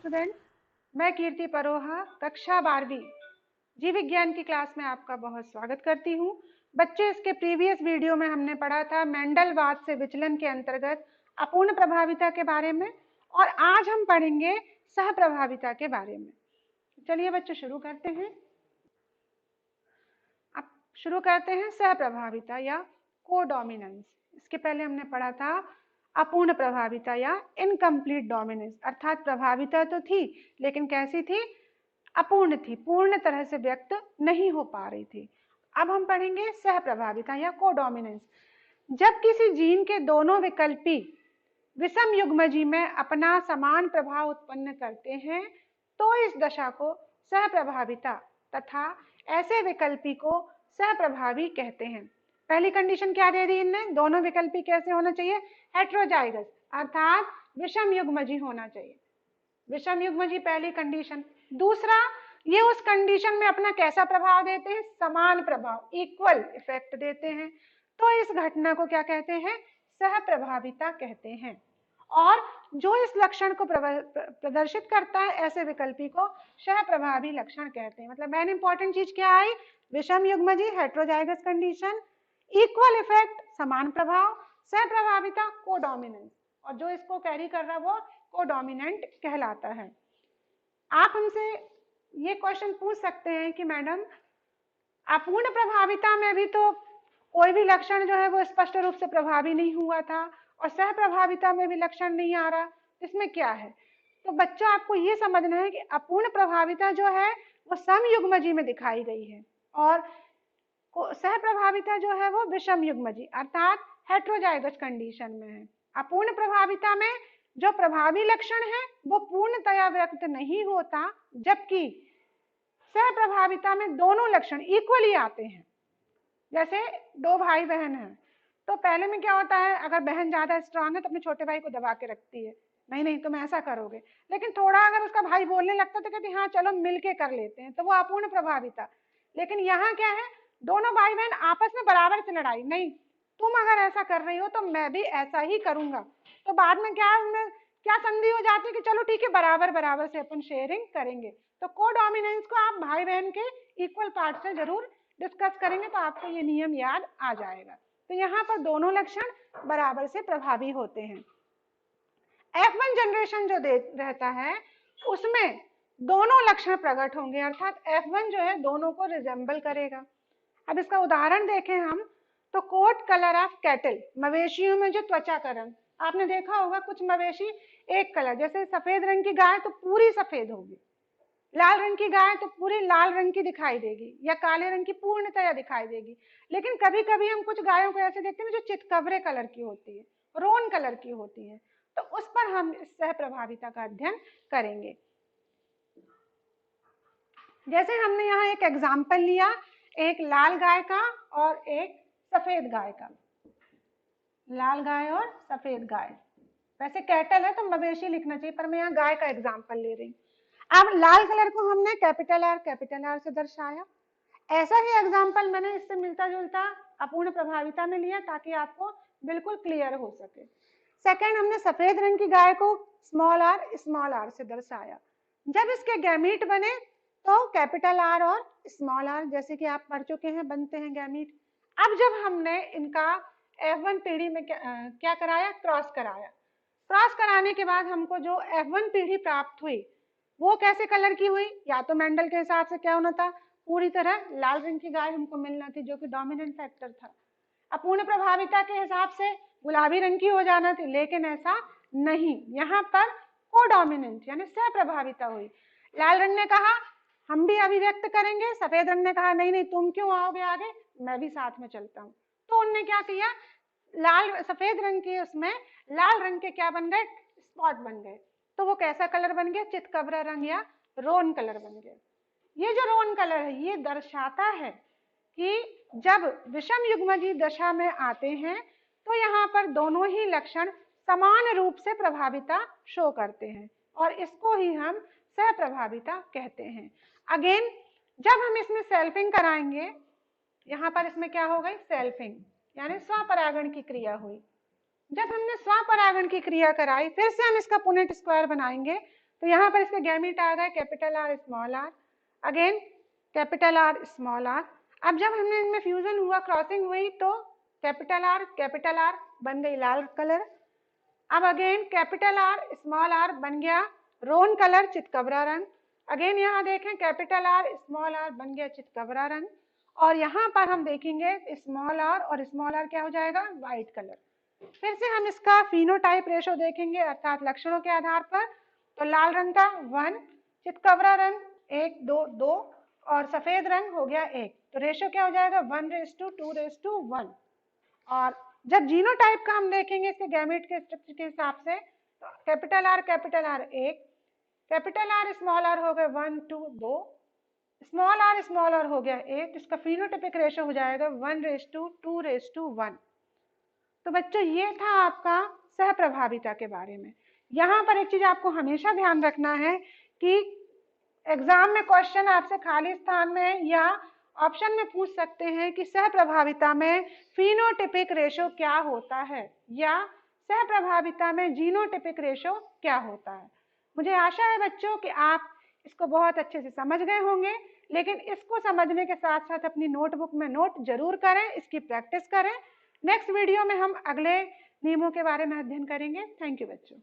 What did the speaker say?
Student, मैं कीर्ति परोहा कक्षा 12वीं जीव विज्ञान की क्लास में आपका बहुत स्वागत करती हूँ। बच्चे, इसके प्रीवियस वीडियो में हमने पढ़ा था मेंडलवाद से विचलन के अंतर्गत अपूर्ण प्रभाविता के बारे में, और आज हम पढ़ेंगे सह प्रभाविता के बारे में। चलिए बच्चों शुरू करते हैं। अब शुरू करते हैं सह प्रभाविता या कोडोमिनेंस। इसके पहले हमने पढ़ा था अपूर्ण प्रभाविता या इनकम्प्लीट डोमिनेंस, अर्थात प्रभाविता तो थी लेकिन कैसी थी? अपूर्ण थी, पूर्ण तरह से व्यक्त नहीं हो पा रही थी। अब हम पढ़ेंगे सह प्रभाविता या कोडोमिनेंस। जब किसी जीन के दोनों विकल्पी विषम युग्मजी में अपना समान प्रभाव उत्पन्न करते हैं तो इस दशा को सह प्रभाविता तथा ऐसे विकल्पी को सह प्रभावी कहते हैं। पहली कंडीशन क्या दे दी इनने? दोनों विकल्पी कैसे होना चाहिए? हेट्रोजाइगस, अर्थात विषम युग्मजी होना चाहिए। विषम युग्मजी पहली कंडीशन। दूसरा, ये उस कंडीशन में अपना कैसा प्रभाव देते हैं? समान प्रभाव, इक्वल इफेक्ट देते हैं। तो इस घटना को क्या कहते हैं? सह प्रभाविता कहते हैं। और जो इस लक्षण को प्रदर्शित करता है, ऐसे विकल्पी को सह प्रभावी लक्षण कहते हैं। मतलब मेन इंपॉर्टेंट चीज क्या आई? विषम युग्मजी, हेट्रोजाइगस कंडीशन, इक्वल इफेक्ट समान प्रभाव, सह प्रभाविता कोडोमिनेंस, और जो इसको कैरी कर रहा है वो कोडोमिनेंट कहलाता है। आप हमसे ये क्वेश्चन पूछ सकते हैं कि मैडम अपूर्ण प्रभाविता में भी तो कोई भी लक्षण जो है वो स्पष्ट रूप से प्रभावी नहीं हुआ था और सह प्रभाविता में भी लक्षण नहीं आ रहा, इसमें क्या है? तो बच्चों आपको ये समझना है कि अपूर्ण प्रभाविता जो है वो समयुग्मजी में दिखाई गई है और सह प्रभाविता जो है वो विषम युग्मजी अर्थात हेट्रोजाइगस कंडीशन में है। अपूर्ण प्रभाविता में जो प्रभावी लक्षण है वो पूर्णतया व्यक्त नहीं होता, जबकि सह प्रभाविता में दोनों लक्षण इक्वली आते हैं। जैसे दो भाई बहन हैं तो पहले में क्या होता है, अगर बहन ज्यादा स्ट्रांग है तो अपने छोटे भाई को दबा के रखती है, नहीं नहीं तुम ऐसा करोगे। लेकिन थोड़ा अगर उसका भाई बोलने लगता तो कहती हाँ चलो मिलके कर लेते हैं, तो वो अपूर्ण प्रभाविता। लेकिन यहाँ क्या है, दोनों भाई बहन आपस में बराबर से लड़ाई, नहीं तुम अगर ऐसा कर रही हो तो मैं भी ऐसा ही करूंगा। तो बाद में क्या संधि हो जाती है कि चलो ठीक है बराबर बराबर से अपन शेयरिंग करेंगे। तो कोडोमिनेंस को आप भाई बहन के इक्वल पार्ट से जरूर डिस्कस करेंगे तो आपको ये नियम याद आ जाएगा। तो यहाँ पर दोनों लक्षण बराबर से प्रभावी होते हैं। F1 जनरेशन जो रहता है उसमें दोनों लक्षण प्रकट होंगे, अर्थात F1 जो है दोनों को रिजेंबल करेगा। अब इसका उदाहरण देखें हम तो कोट कलर ऑफ कैटल, मवेशियों में जो त्वचा का रंग आपने देखा होगा, कुछ मवेशी एक कलर, जैसे सफेद रंग की गाय तो पूरी सफेद होगी, लाल रंग की गाय तो पूरी लाल रंग की दिखाई देगी, या काले रंग की पूर्णतया दिखाई देगी। लेकिन कभी कभी हम कुछ गायों को ऐसे देखते हैं जो चितकबरे कलर की होती है, रोन कलर की होती है, तो उस पर हम इस सह प्रभाविता का अध्ययन करेंगे। जैसे हमने यहाँ एक एग्जाम्पल लिया, एक लाल गाय का और एक सफेद गाय का, लाल गाय और सफेद गाय। वैसे कैटल है तो मवेशी लिखना चाहिए, पर मैं यहाँ गाय का एग्जाम्पल ले रही हूँ। अब लाल कलर को हमने कैपिटल आर से दर्शाया। ऐसा ही एग्जाम्पल मैंने इससे मिलता जुलता अपूर्ण प्रभाविता में लिया ताकि आपको बिल्कुल क्लियर हो सके। सेकंड, हमने सफेद रंग की गाय को स्मॉल आर से दर्शाया। जब इसके गैमीट बने तो कैपिटल आर और स्मॉल आर, जैसे कि आप पढ़ चुके हैं, बनते हैं गैमीट। अब जब हमने इनका F1 पीढ़ी में क्या कराया, क्रॉस कराया। क्रॉस कराने के बाद हमको जो F1 पीढ़ी प्राप्त हुई वो कैसे कलर की हुई? या तो मेंडल के हिसाब से क्या होना था, पूरी तरह लाल रंग की गाय हमको मिलना थी जो कि डोमिनेंट फैक्टर था। अपूर्ण प्रभाविता के हिसाब से गुलाबी रंग की हो जाना थी, लेकिन ऐसा नहीं, यहाँ पर कोडोमिनेंट यानी सह प्रभाविता हुई। लाल रंग ने कहा हम भी अभिव्यक्त करेंगे, सफेद रंग ने कहा नहीं नहीं तुम क्यों आओगे आगे, मैं भी साथ में चलता हूँ। तो उनने क्या किया, सफेद रंग के उसमें लाल रंग के क्या बन गए, स्पॉट बन गए। तो वो कैसा कलर बन गया, चितकबरा रंग या रोन कलर बन गया। ये जो रोन कलर है ये दर्शाता है कि जब विषम युग्मजी दशा में आते हैं तो यहाँ पर दोनों ही लक्षण समान रूप से प्रभाविता शो करते हैं, और इसको ही हम सह प्रभाविता कहते हैं। अगेन जब हम इसमें सेल्फिंग कराएंगे, यहाँ पर इसमें क्या हो गई, सेल्फिंग यानी स्वपरागण की क्रिया हुई। जब हमने स्वपरागण की क्रिया कराई, फिर से हम इसका पुनेट स्क्वायर बनाएंगे तो यहाँ पर इसके गैमीट आ गए capital R small R, again capital R small R. अब जब हमने इनमें फ्यूजन हुआ, क्रॉसिंग हुई, तो कैपिटल आर बन गई लाल कलर। अब again capital R small R बन गया रोन कलर, चितकबरा रंग। अगेन यहाँ देखें कैपिटल आर स्मॉल आर बन गया चितकबरा रंग, और यहाँ पर हम देखेंगे स्मॉल आर और स्मॉल आर क्या हो जाएगा, व्हाइट कलर। फिर से हम इसका फिनोटाइप रेशो देखेंगे अर्थात लक्षणों के आधार पर। तो लाल रंग का 1, चितकबरा रंग 1 2 2 और सफेद रंग हो गया 1। तो रेशो क्या हो जाएगा 1:2:1। और जब जीनोटाइप का हम देखेंगे इसके गैमेट के स्ट्रक्चर के हिसाब से, तो capital R 1, capital R small R हो गए 1 2 2, स्मॉल आर हो गया 1। इसका फिनोटाइपिक रेशो हो जाएगा 1:2:1। तो बच्चों ये था आपका सह प्रभाविता के बारे में। यहाँ पर एक चीज आपको हमेशा ध्यान रखना है कि एग्जाम में क्वेश्चन आपसे खाली स्थान में या ऑप्शन में पूछ सकते हैं कि सह प्रभाविता में फिनोटिपिक रेशो क्या होता है या सह प्रभाविता में जीनोटिपिक रेशो क्या होता है। मुझे आशा है बच्चों कि आप इसको बहुत अच्छे से समझ गए होंगे, लेकिन इसको समझने के साथ साथ अपनी नोटबुक में नोट जरूर करें, इसकी प्रैक्टिस करें। नेक्स्ट वीडियो में हम अगले नियमों के बारे में अध्ययन करेंगे। थैंक यू बच्चों।